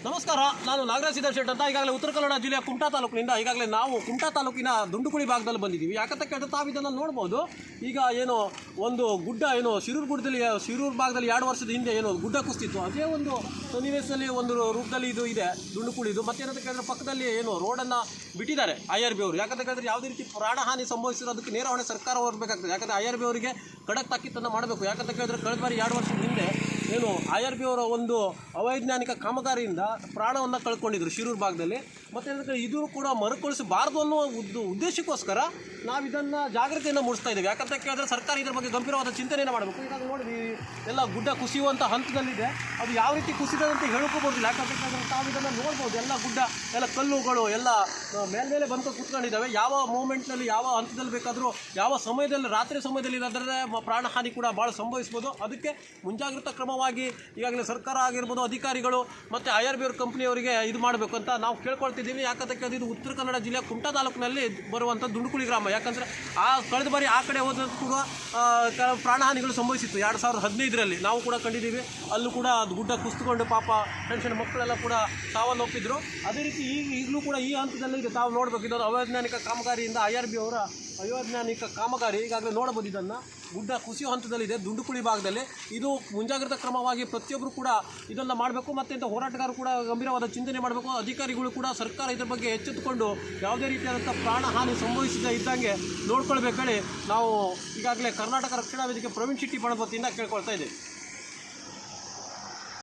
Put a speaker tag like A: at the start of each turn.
A: ನಮಸ್ಕಾರ, ನಾನು ನಾಗರಾಜ್ ಸಿದ್ದಶೆಟ್ಟಿ ಅಂತ. ಈಗಾಗಲೇ ಉತ್ತರ ಕನ್ನಡ ಜಿಲ್ಲೆಯ ಕುಮಟಾ ತಾಲೂಕಿನಿಂದ ನಾವು ಕುಮಟಾ ತಾಲೂಕಿನ ದುಂಡುಕುಳಿ ಭಾಗದಲ್ಲಿ ಬಂದಿದ್ದೀವಿ. ಯಾಕಂತ ಕೇಳಿದ್ರೆ ತಾವು ಇದನ್ನು ನೋಡ್ಬೋದು. ಈಗ ಒಂದು ಗುಡ್ಡ ಶಿರೂರು ಭಾಗದಲ್ಲಿ 2 ವರ್ಷದ ಹಿಂದೆ ಗುಡ್ಡ ಕುಸಿತಿತ್ತು. ಅದೇ ಒಂದು ಸನ್ನಿವೇಶದಲ್ಲಿ ಒಂದು ರೂಪದಲ್ಲಿ ಇದು ಇದೆ ದುಂಡುಕುಳಿದು. ಮತ್ತೇನಂತ ಕೇಳಿದ್ರೆ ಪಕ್ಕದಲ್ಲಿ ರೋಡನ್ನು ಬಿಟ್ಟಿದ್ದಾರೆ IRB ಅವರು. ಯಾಕಂತ ಕೇಳಿದ್ರೆ ಯಾವುದೇ ರೀತಿ ಪ್ರಾಣಹಾನಿ ಸಂಭವಿಸಿದ್ರೆ ಅದಕ್ಕೆ ನೇರ ಹೊಣೆ ಸರ್ಕಾರ ಹೊರಬೇಕಾಗ್ತದೆ. ಯಾಕಂದರೆ IRB ಅವರಿಗೆ ಖಡಕ್ ತಾಕೀತನ್ನು ಮಾಡಬೇಕು. ಯಾಕಂತ ಕೇಳಿದ್ರೆ ಕಳೆದ ಬಾರಿ 2 ವರ್ಷದ ಹಿಂದೆ IRB ಅವರ ಒಂದು ಅವೈಜ್ಞಾನಿಕ ಕಾಮಗಾರಿಯಿಂದ ಪ್ರಾಣವನ್ನು ಕಳ್ಕೊಂಡಿದ್ರು ಶಿರೂರು ಭಾಗದಲ್ಲಿ. ಮತ್ತು ಇದು ಕೂಡ ಮರುಕಳಿಸಬಾರ್ದು ಅನ್ನೋ ಉದ್ದೇಶಕ್ಕೋಸ್ಕರ ನಾವು ಇದನ್ನು ಜಾಗೃತಿಯನ್ನು ಮೂಡಿಸ್ತಾ ಇದ್ದೇವೆ. ಯಾಕಂತ ಕೇಳಿದ್ರೆ ಸರ್ಕಾರ ಇದರ ಬಗ್ಗೆ ಗಂಭೀರವಾದ ಚಿಂತನೆಯನ್ನು ಮಾಡಬೇಕು. ಈಗ ನೋಡಿ, ಎಲ್ಲ ಗುಡ್ಡ ಕುಸಿಯುವಂಥ ಹಂತದಲ್ಲಿದೆ. ಅದು ಯಾವ ರೀತಿ ಕುಸಿದೆ ಅಂತ ಹೇಳ್ಕೋಬೋದಿಲ್ಲ. ಯಾಕಂತ ಕೇಳಿದ್ರೆ ತಾವು ಇದನ್ನು ನೋಡ್ಬೋದು. ಎಲ್ಲ ಗುಡ್ಡ, ಎಲ್ಲ ಕಲ್ಲುಗಳು ಎಲ್ಲ ಮೇಲೆ ಬಂದು ಕೂತ್ಕೊಂಡಿದ್ದಾವೆ. ಯಾವ ಮೂಮೆಂಟ್ನಲ್ಲಿ, ಯಾವ ಹಂತದಲ್ಲಿ ಬೇಕಾದರೂ, ಯಾವ ಸಮಯದಲ್ಲಿ, ರಾತ್ರಿ ಸಮಯದಲ್ಲಿ ಇಲ್ಲದ್ರೆ ಪ್ರಾಣಹಾನಿ ಕೂಡ ಭಾಳ ಸಂಭವಿಸ್ಬೋದು. ಅದಕ್ಕೆ ಮುಂಜಾಗ್ರತಾ ಕ್ರಮವಾಗಿ ಈಗಾಗಲೇ ಸರ್ಕಾರ ಆಗಿರ್ಬೋದು, ಅಧಿಕಾರಿಗಳು ಮತ್ತು IRB ಅವ್ರ ಕಂಪ್ನಿಯವರಿಗೆ ಇದು ಮಾಡಬೇಕು ಅಂತ ನಾವು ಕೇಳ್ಕೊಳ್ತಿದ್ದೀವಿ. ಯಾಕಂತ ಕೇಳಿದ್ರೆ ಇದು ಉತ್ತರ ಕನ್ನಡ ಜಿಲ್ಲೆಯ ಕುಮಟಾ ತಾಲೂಕಿನಲ್ಲಿ ಬರುವಂಥ ದುಂಡುಕುಳಿ ಗ್ರಾಮ. ಯಾಕಂದರೆ ಕಳೆದ ಬಾರಿ ಆ ಕಡೆ ಹೋದ ಕೂಡ ಪ್ರಾಣಹಾನಿಗಳು ಸಂಭವಿಸಿತ್ತು 2015ರಲ್ಲಿ. ನಾವು ಕೂಡ ಕಂಡಿದ್ದೀವಿ. ಅಲ್ಲೂ ಕೂಡ ಗುಡ್ಡ ಕುಸಿದುಕೊಂಡು ಪಾಪ ಸಣ್ಣ ಮಕ್ಕಳೆಲ್ಲ ಕೂಡ ಸಾವನ್ನಪ್ಪಿದ್ರು. ಅದೇ ರೀತಿ ಈಗಲೂ ಕೂಡ ಈ ಹಂತದಲ್ಲಿ ಇದೆ. ತಾವು ನೋಡಬೇಕು, ಇದೊಂದು ಅವೈಜ್ಞಾನಿಕ ಕಾಮಗಾರಿಯಿಂದ IRB ಅವರ ಅವೈಜ್ಞಾನಿಕ ಕಾಮಗಾರಿ. ಈಗಾಗಲೇ ನೋಡಬಹುದು, ಇದನ್ನು ಗುಡ್ಡ ಕುಸಿಯೋ ಹಂತದಲ್ಲಿದೆ ದುಂಡುಕುಳಿ ಭಾಗದಲ್ಲಿ. ಇದು ಮುಂಜಾಗ್ರತಾ ಕ್ರಮವಾಗಿ ಪ್ರತಿಯೊಬ್ಬರು ಕೂಡ ಇದನ್ನು ಮಾಡಬೇಕು. ಮತ್ತು ಹೋರಾಟಗಾರರು ಕೂಡ ಗಂಭೀರವಾದ ಚಿಂತನೆ ಮಾಡಬೇಕು. ಅಧಿಕಾರಿಗಳು ಕೂಡ ಸರ್ಕಾರ ಇದರ ಬಗ್ಗೆ ಎಚ್ಚೆತ್ತುಕೊಂಡು ಯಾವುದೇ ರೀತಿಯಾದಂಥ ಪ್ರಾಣಹಾನಿ ಸಂಭವಿಸದೇ ಇದ್ದಂಗೆ ನೋಡ್ಕೊಳ್ಬೇಕು ಹೇಳಿ ನಾವು ಈಗಾಗಲೇ ಕರ್ನಾಟಕ ರಕ್ಷಣಾ ವೇದಿಕೆ ಪ್ರವೀಣ್ ಶೆಟ್ಟಿ ಬಣದ ವತಿಯಿಂದ ಕೇಳ್ಕೊಳ್ತಾ ಇದ್ದೇವೆ.